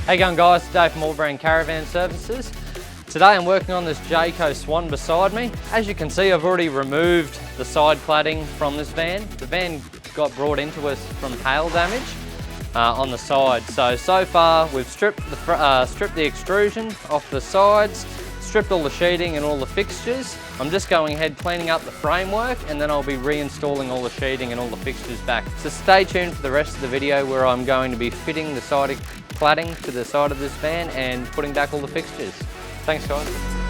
How you going, guys? Dave from AllBrand Caravan Services. Today I'm working on this Jayco Swan beside me. As you can see, I've already removed the side cladding from this van. The van got brought into us from hail damage on the side. So far we've stripped the extrusion off the sides, stripped all the sheeting and all the fixtures. I'm just going ahead cleaning up the framework, and then I'll be reinstalling all the sheeting and all the fixtures back. So stay tuned for the rest of the video where I'm going to be fitting the side cladding to the side of this van and putting back all the fixtures. Thanks, guys.